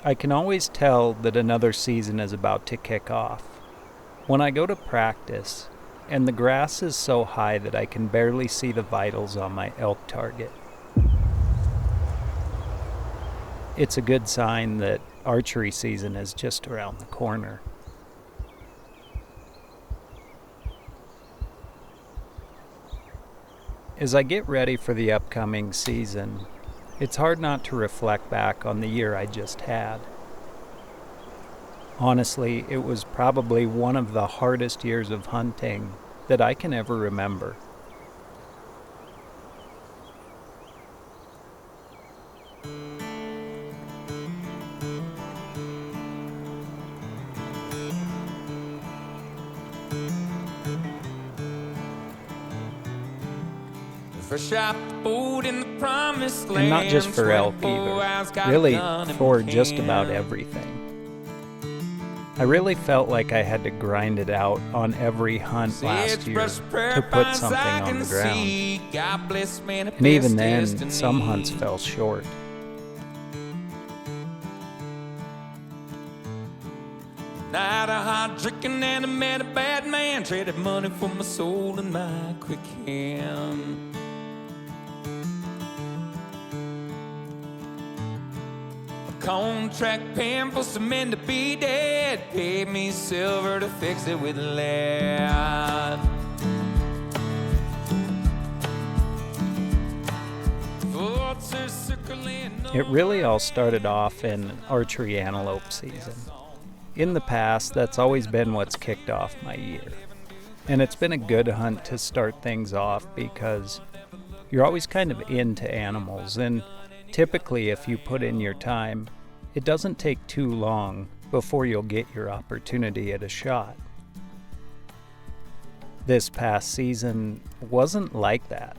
I can always tell that another season is about to kick off. When I go to practice, and the grass is so high that I can barely see the vitals on my elk target. It's a good sign that archery season is just around the corner. As I get ready for the upcoming season, it's hard not to reflect back on the year I just had. Honestly, it was probably one of the hardest years of hunting that I can ever remember. And not just for elk either, really for just about everything. I really felt like I had to grind it out on every hunt last year to put something on the ground. And even then, some hunts fell short. Night of hot drinking and I met a bad man, traded money for my soul and my quick hand. Contract paying for some men to be dead, paid me silver to fix it with lead. It really all started off in archery antelope season. In the past, that's always been what's kicked off my year. And it's been a good hunt to start things off because you're always kind of into animals, and typically, if you put in your time, it doesn't take too long before you'll get your opportunity at a shot. This past season wasn't like that.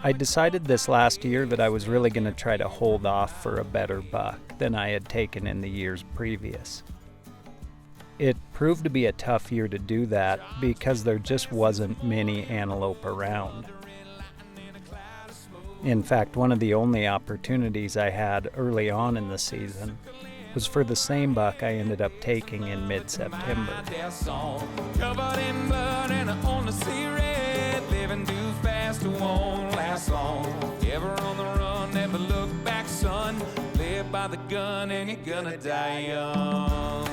I decided this last year that I was really going to try to hold off for a better buck than I had taken in the years previous. It proved to be a tough year to do that because there just wasn't many antelope around. In fact, one of the only opportunities I had early on in the season was for the same buck I ended up taking in mid-September. Covered in blood and I only see red. Living too fast, it won't last long. Ever on the run, never look back, son. Live by the gun and you're gonna die young.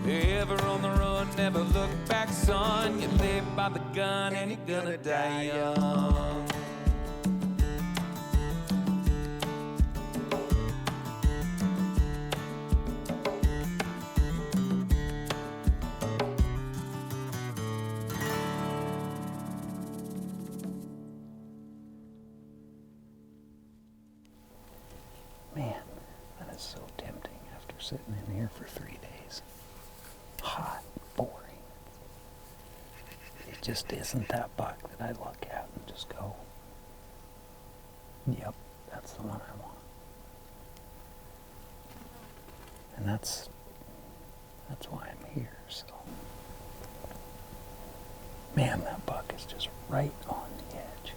Ever on the run, never look back, son. You live by the gun and you're gonna die young. Man, that is so tempting after sitting in here for 3 days. Hot, boring. It just isn't that buck that I look at and just go, yep, that's the one I want. And that's why I'm here, so. Man, that buck is just right on the edge.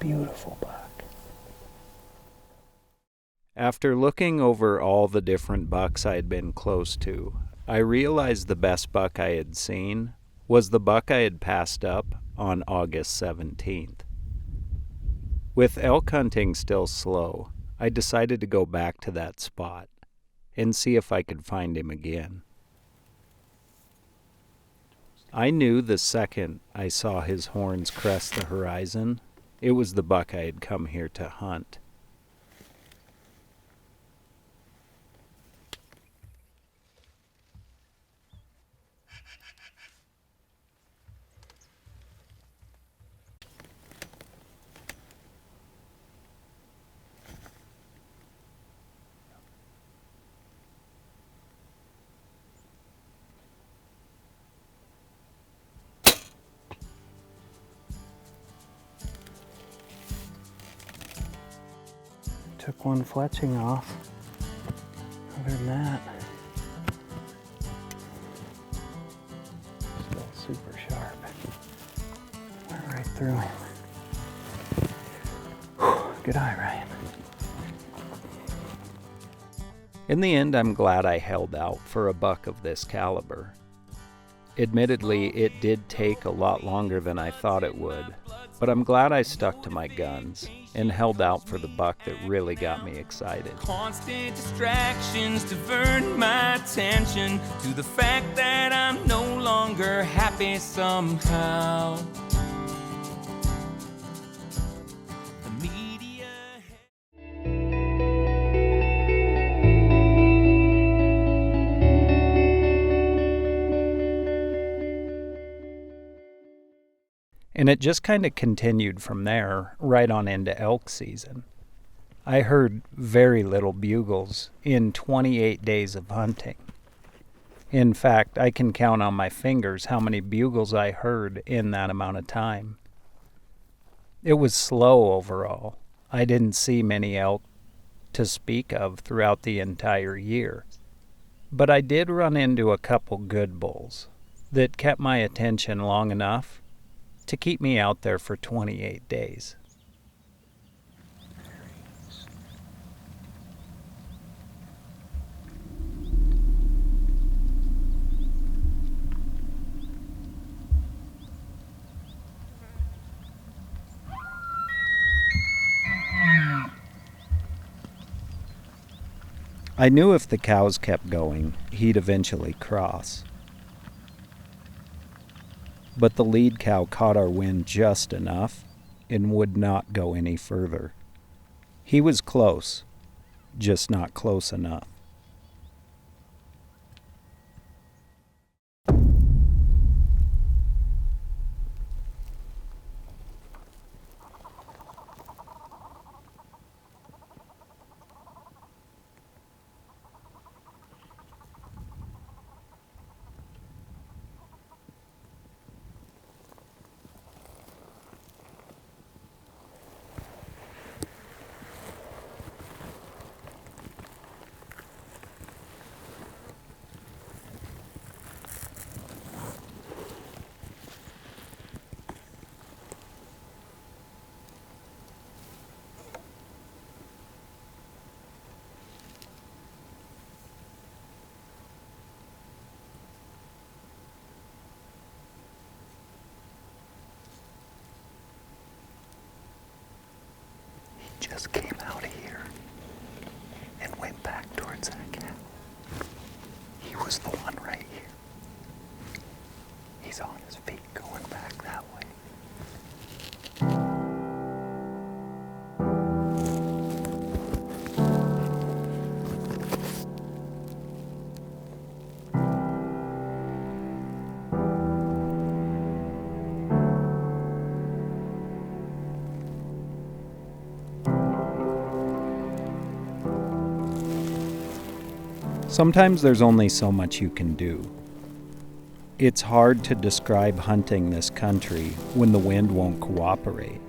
Beautiful buck. After looking over all the different bucks I'd been close to, I realized the best buck I had seen was the buck I had passed up on August 17th. With elk hunting still slow, I decided to go back to that spot and see if I could find him again. I knew the second I saw his horns crest the horizon, it was the buck I had come here to hunt. Took one fletching off. Other than that, still super sharp. Went right through him. Good eye, Ryan. In the end, I'm glad I held out for a buck of this caliber. Admittedly, it did take a lot longer than I thought it would, but I'm glad I stuck to my guns and held out for the buck that really got me excited. Constant distractions divert my attention to the fact that I'm no longer happy somehow. The media. And it just kind of continued from there, right on into elk season. I heard very little bugles in 28 days of hunting. In fact, I can count on my fingers how many bugles I heard in that amount of time. It was slow overall. I didn't see many elk to speak of throughout the entire year. But I did run into a couple good bulls that kept my attention long enough to keep me out there for 28 days. I knew if the cows kept going, he'd eventually cross. But the lead cow caught our wind just enough and would not go any further. He was close, just not close enough. Just came out of here and went back towards that cow. He was the one right here. He's on his feet going back that way. Sometimes there's only so much you can do. It's hard to describe hunting this country when the wind won't cooperate,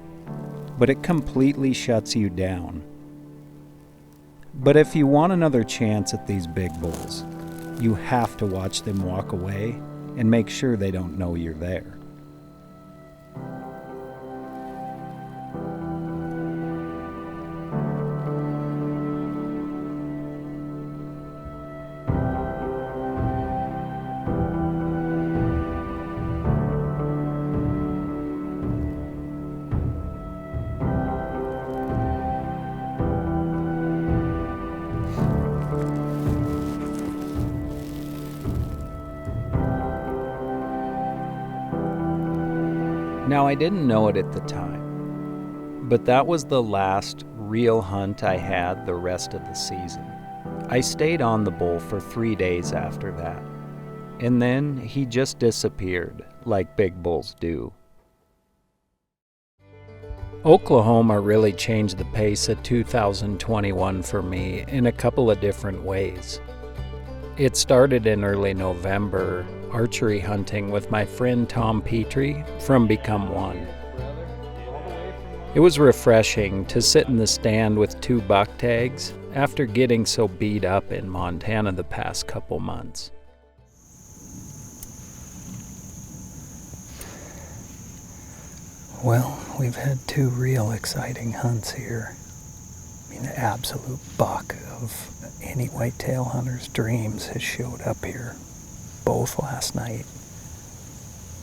but it completely shuts you down. But if you want another chance at these big bulls, you have to watch them walk away and make sure they don't know you're there. Now, I didn't know it at the time, but that was the last real hunt I had the rest of the season. I stayed on the bull for 3 days after that, and then he just disappeared like big bulls do. Oklahoma really changed the pace of 2021 for me in a couple of different ways. It started in early November, archery hunting with my friend Tom Petrie from Become One. It was refreshing to sit in the stand with 2 buck tags after getting so beat up in Montana the past couple months. Well, we've had 2 real exciting hunts here I mean, the absolute buck of any whitetail hunter's dreams has showed up here, both last night.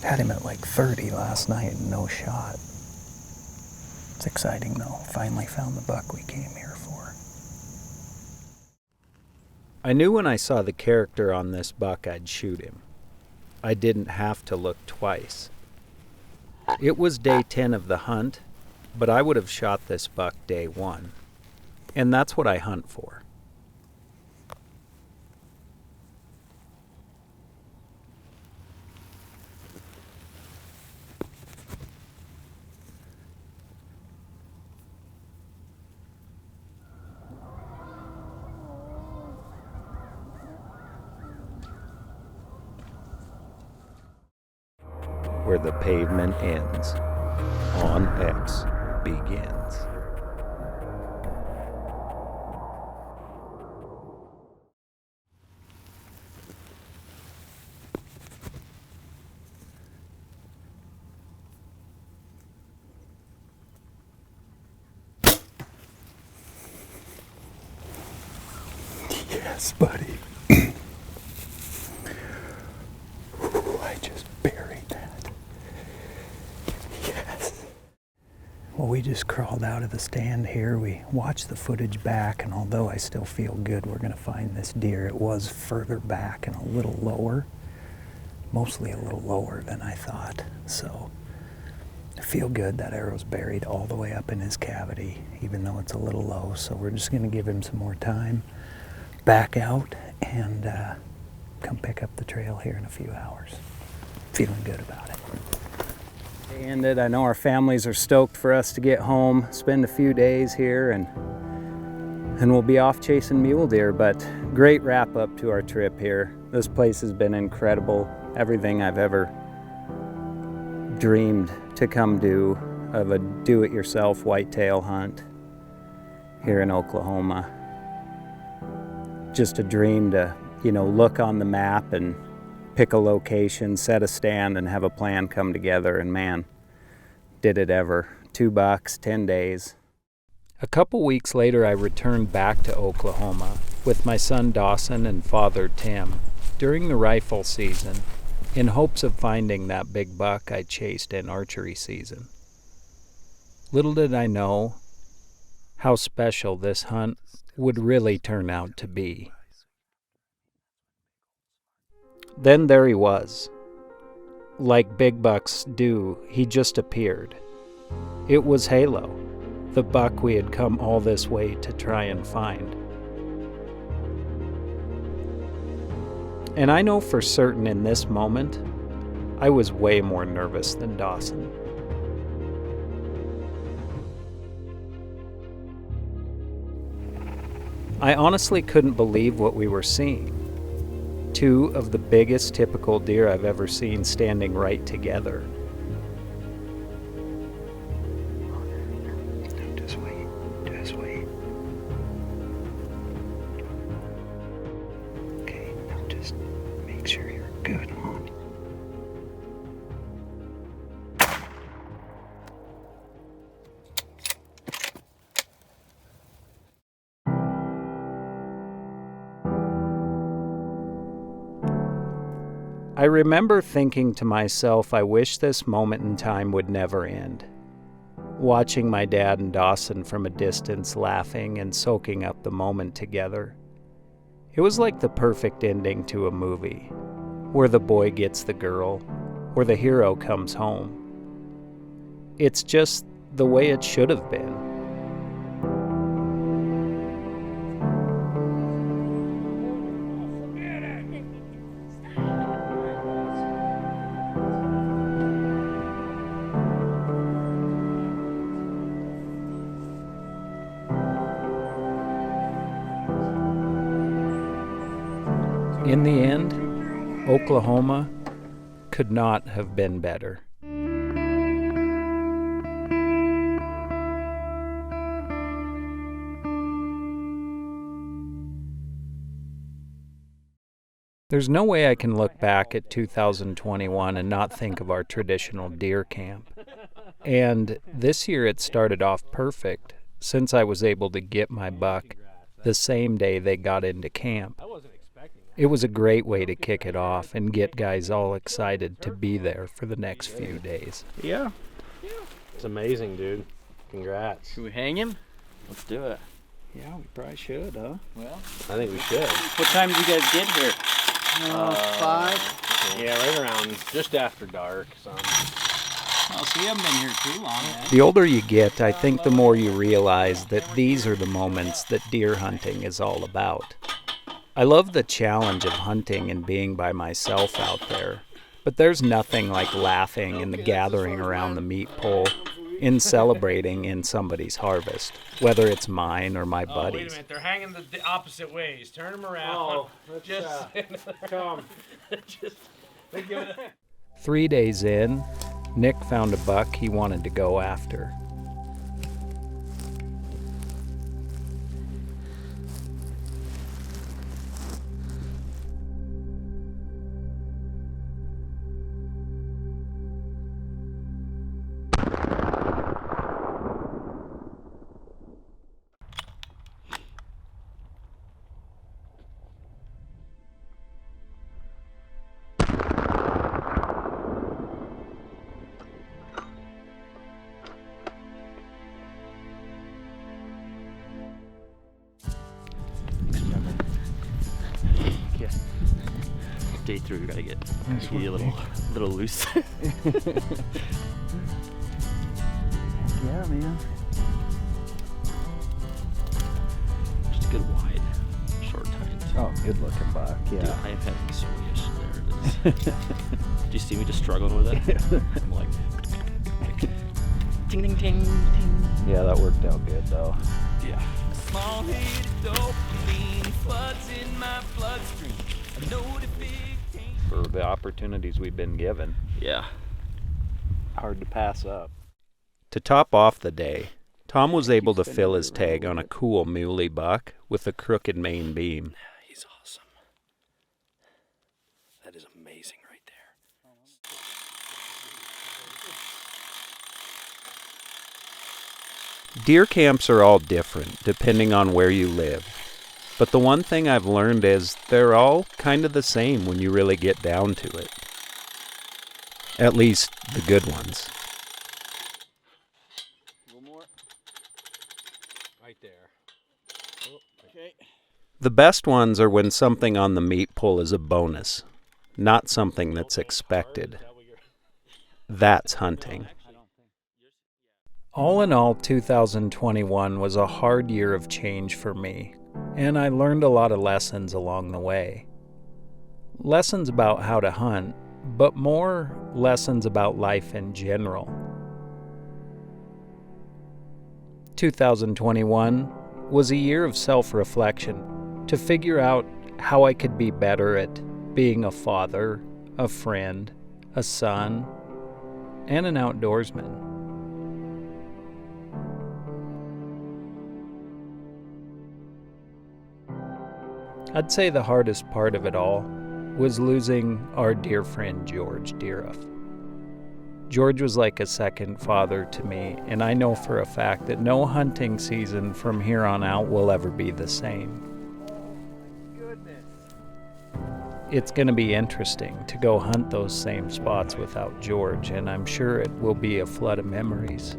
Had him at like 30 last night and no shot. It's exciting though. Finally found the buck we came here for. I knew when I saw the character on this buck I'd shoot him. I didn't have to look twice. It was day 10 of the hunt, but I would have shot this buck day 1. And that's what I hunt for. Where the pavement ends, on X begins. Yes, buddy. I just buried that. Yes. Well, we just crawled out of the stand here. We watched the footage back, and although I still feel good we're going to find this deer, it was further back and a little lower. Mostly a little lower than I thought. So I feel good. That arrow's buried all the way up in his cavity, even though it's a little low. So we're just going to give him some more time, back out, and come pick up the trail here in a few hours. Feeling good about it. Day ended. I know our families are stoked for us to get home, spend a few days here, and we'll be off chasing mule deer. But great wrap up to our trip here. This place has been incredible. Everything I've ever dreamed to come do of a do-it-yourself whitetail hunt here in Oklahoma. Just a dream to, look on the map and pick a location, set a stand, and have a plan come together. And man, did it ever. 2 bucks, 10 days. A couple weeks later, I returned back to Oklahoma with my son Dawson and father Tim during the rifle season in hopes of finding that big buck I chased in archery season. Little did I know how special this hunt would really turn out to be. Then there he was. Like big bucks do, he just appeared. It was Halo, the buck we had come all this way to try and find. And I know for certain in this moment, I was way more nervous than Dawson. I honestly couldn't believe what we were seeing. 2 of the biggest typical deer I've ever seen standing right together. Just wait, just wait. Okay, now just make sure you're good on. I remember thinking to myself, I wish this moment in time would never end. Watching my dad and Dawson from a distance laughing and soaking up the moment together. It was like the perfect ending to a movie, where the boy gets the girl, or the hero comes home. It's just the way it should have been. In the end, Oklahoma could not have been better. There's no way I can look back at 2021 and not think of our traditional deer camp. And this year it started off perfect, since I was able to get my buck the same day they got into camp. It was a great way to kick it off and get guys all excited to be there for the next few days. Yeah. It's amazing, dude. Congrats. Should we hang him? Let's do it. Yeah, we probably should, huh? Well, I think we should. what time did you guys get here? 5. Yeah, right around just after dark. Well, so you haven't been here too long, man. The older you get, I think the more you realize that these are the moments that deer hunting is all about. I love the challenge of hunting and being by myself out there, but there's nothing like laughing in the gathering around the meat pole, in celebrating in somebody's harvest, whether it's mine or my buddies. Wait a minute, they're hanging the opposite ways. Turn them around. Just come. Just 3 days in, Nick found a buck he wanted to go after. Day 3, we gotta get a little loose. Yeah, man. Just a good wide, short tines. Oh, good looking buck, Dude, yeah. I am having so much. There it is. Do you see me just struggling with it? I'm like, ding, ding, ding, ding. Yeah, that worked out good though. Yeah. Small-headed dopamine floods in my bloodstream. I know the big For the opportunities we've been given. Yeah. Hard to pass up. To top off the day, Tom was able to fill his tag on a cool muley buck with a crooked main beam. He's awesome. That is amazing right there. Deer camps are all different depending on where you live. But the one thing I've learned is they're all kind of the same when you really get down to it. At least the good ones. One more. right there. Okay. The best ones are when something on the meat pull is a bonus, not something that's expected. That's hunting. All in all, 2021 was a hard year of change for me, and I learned a lot of lessons along the way. Lessons about how to hunt, but more lessons about life in general. 2021 was a year of self-reflection to figure out how I could be better at being a father, a friend, a son, and an outdoorsman. I'd say the hardest part of it all was losing our dear friend George Deeruff. George was like a second father to me, and I know for a fact that no hunting season from here on out will ever be the same. It's going to be interesting to go hunt those same spots without George, and I'm sure it will be a flood of memories.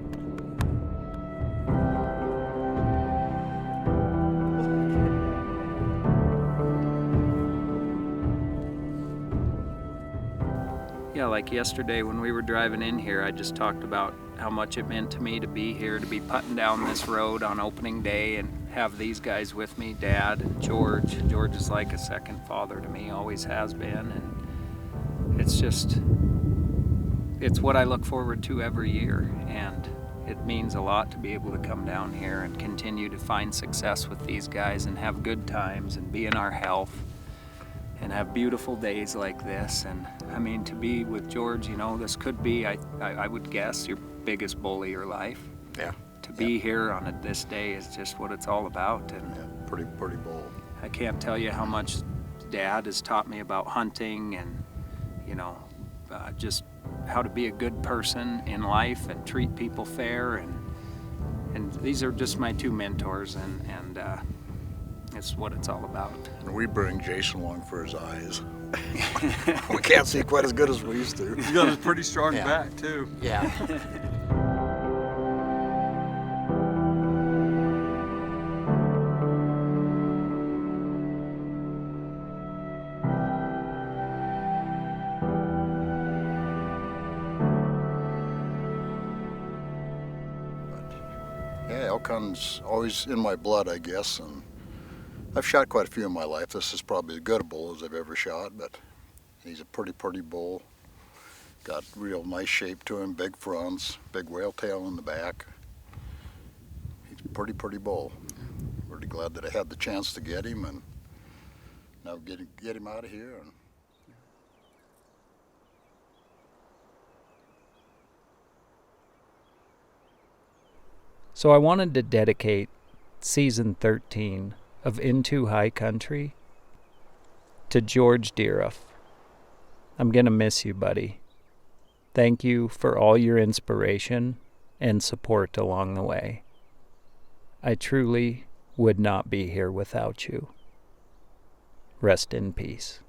Yeah, like yesterday when we were driving in here, I just talked about how much it meant to me to be here, to be putting down this road on opening day and have these guys with me, Dad and George. George is like a second father to me, always has been, and it's what I look forward to every year, and it means a lot to be able to come down here and continue to find success with these guys and have good times and be in our health and have beautiful days like this. And I mean, to be with George, you know, this could be, I would guess, your biggest bull of your life. Yeah. To be here on this day is just what it's all about. And Yeah, pretty bold. I can't tell you how much Dad has taught me about hunting and, you know, just how to be a good person in life and treat people fair And these are just my two mentors, and it's what it's all about. And we bring Jason along for his eyes. We can't see quite as good as we used to. He's got a pretty strong back, too. Yeah. Yeah, elk hunting's always in my blood, I guess, and I've shot quite a few in my life. This is probably as good a bull as I've ever shot, but he's a pretty bull. Got real nice shape to him, big fronts, big whale tail in the back. He's a pretty bull. Really glad that I had the chance to get him, and now get him out of here. And So I wanted to dedicate season 13 of Into High Country to George Deeruff. I'm gonna miss you, buddy. Thank you for all your inspiration and support along the way. I truly would not be here without you. Rest in peace.